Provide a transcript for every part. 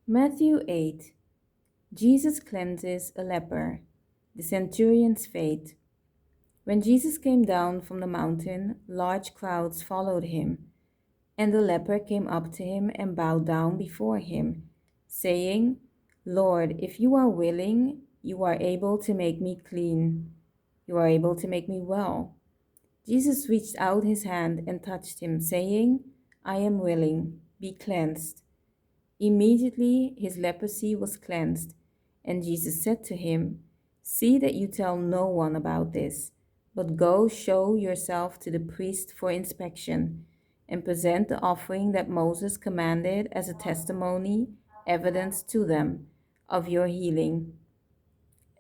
Matthew 8. Jesus cleanses a leper. The centurion's fate. When Jesus came down from the mountain, large crowds followed him, and the leper came up to him and bowed down before him, saying, Lord, if you are willing, you are able to make me clean. You are able to make me well. Jesus reached out his hand and touched him, saying, I am willing, be cleansed. Immediately his leprosy was cleansed, and Jesus said to him, See that you tell no one about this, but go show yourself to the priest for inspection, and present the offering that Moses commanded as a testimony, evidence to them of your healing.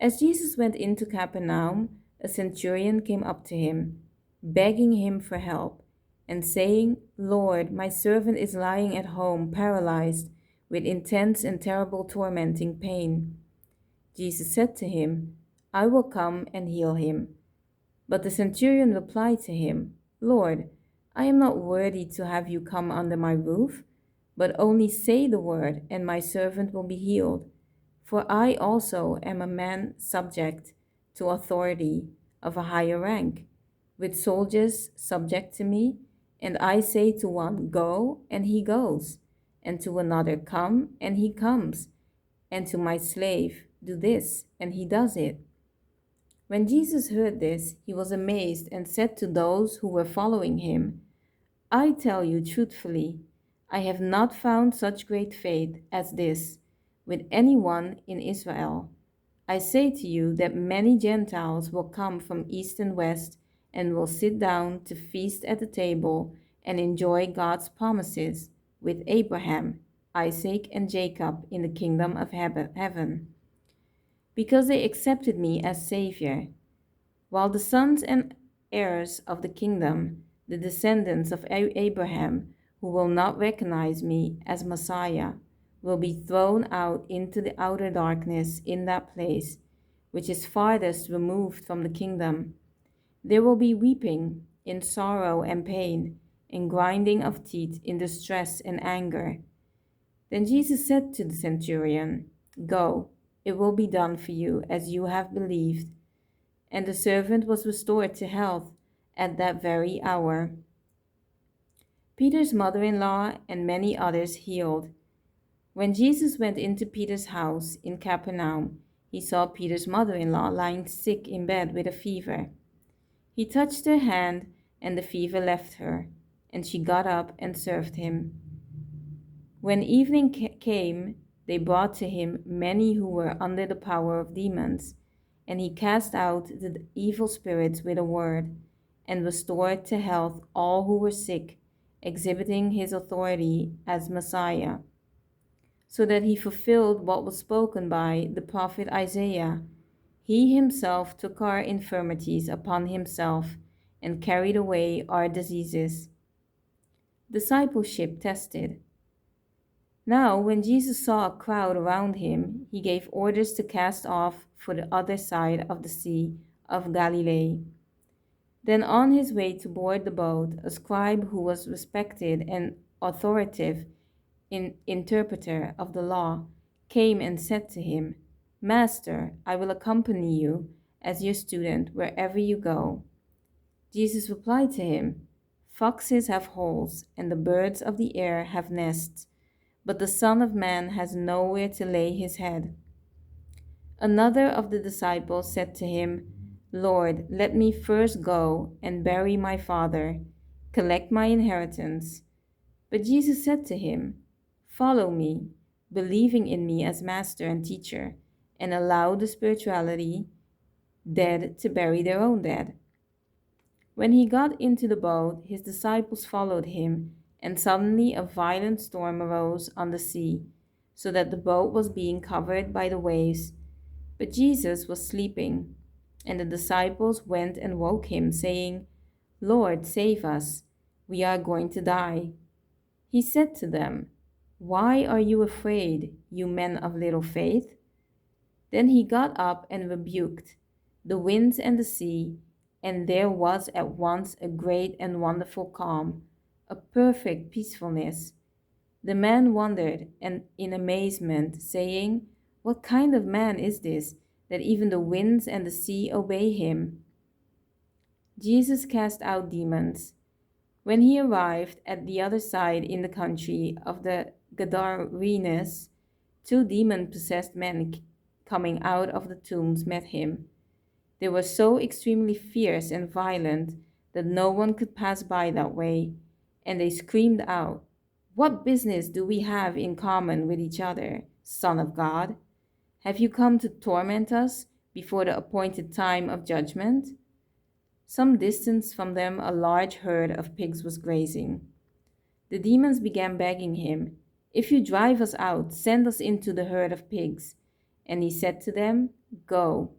As Jesus went into Capernaum, a centurion came up to him, begging him for help, and saying, Lord, my servant is lying at home, paralyzed, with intense and terrible tormenting pain. Jesus said to him, I will come and heal him. But the centurion replied to him, Lord, I am not worthy to have you come under my roof, but only say the word, and my servant will be healed. For I also am a man subject to authority of a higher rank, with soldiers subject to me, and I say to one, Go, and he goes, and to another, Come, and he comes, and to my slave, Do this, and he does it. When Jesus heard this, he was amazed and said to those who were following him, I tell you truthfully, I have not found such great faith as this with anyone in Israel. I say to you that many Gentiles will come from east and west and will sit down to feast at the table and enjoy God's promises with Abraham, Isaac, and Jacob in the kingdom of heaven, because they accepted me as Savior. While the sons and heirs of the kingdom, the descendants of Abraham, who will not recognize me as Messiah, will be thrown out into the outer darkness in that place, which is farthest removed from the kingdom. There will be weeping in sorrow and pain, and grinding of teeth in distress and anger. Then Jesus said to the centurion, Go, it will be done for you as you have believed. And the servant was restored to health at that very hour. Peter's mother-in-law and many others healed. When Jesus went into Peter's house in Capernaum, he saw Peter's mother-in-law lying sick in bed with a fever. He touched her hand, and the fever left her, and she got up and served him. When evening came, they brought to him many who were under the power of demons, and he cast out the evil spirits with a word, and restored to health all who were sick, exhibiting his authority as Messiah, so that he fulfilled what was spoken by the prophet Isaiah. He himself took our infirmities upon himself and carried away our diseases. Discipleship tested. Now, when Jesus saw a crowd around him, he gave orders to cast off for the other side of the Sea of Galilee. Then, on his way to board the boat, a scribe who was respected and authoritative interpreter of the law came and said to him, Master, I will accompany you as your student wherever you go. Jesus replied to him, Foxes have holes, and the birds of the air have nests, but the Son of Man has nowhere to lay his head. Another of the disciples said to him, Lord, let me first go and bury my father, collect my inheritance. But Jesus said to him, Follow me, believing in me as master and teacher, and allow the spirituality dead to bury their own dead. When he got into the boat, his disciples followed him, and suddenly a violent storm arose on the sea, so that the boat was being covered by the waves. But Jesus was sleeping, and the disciples went and woke him, saying, Lord, save us, we are going to die. He said to them, Why are you afraid, you men of little faith? Then he got up and rebuked the winds and the sea, and there was at once a great and wonderful calm, a perfect peacefulness. The man wondered and in amazement, saying, "What kind of man is this, that even the winds and the sea obey him?" Jesus cast out demons. When he arrived at the other side in the country of the Gadarenes, two demon-possessed men coming out of the tombs met him. They were so extremely fierce and violent that no one could pass by that way, and they screamed out, "What business do we have in common with each other, Son of God? Have you come to torment us before the appointed time of judgment?" Some distance from them a large herd of pigs was grazing. The demons began begging him, "If you drive us out, send us into the herd of pigs." And he said to them, "Go."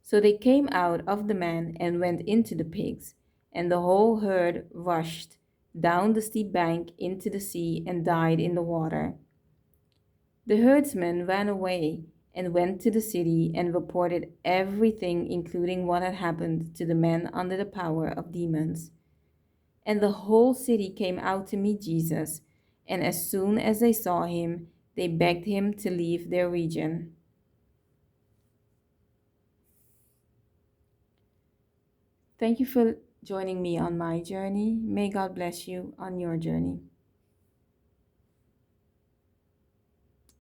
So they came out of the man and went into the pigs, and the whole herd rushed down the steep bank into the sea and died in the water. The herdsmen ran away and went to the city and reported everything, including what had happened to the men under the power of demons. And the whole city came out to meet Jesus, and as soon as they saw him, they begged him to leave their region. Thank you for joining me on my journey. May God bless you on your journey.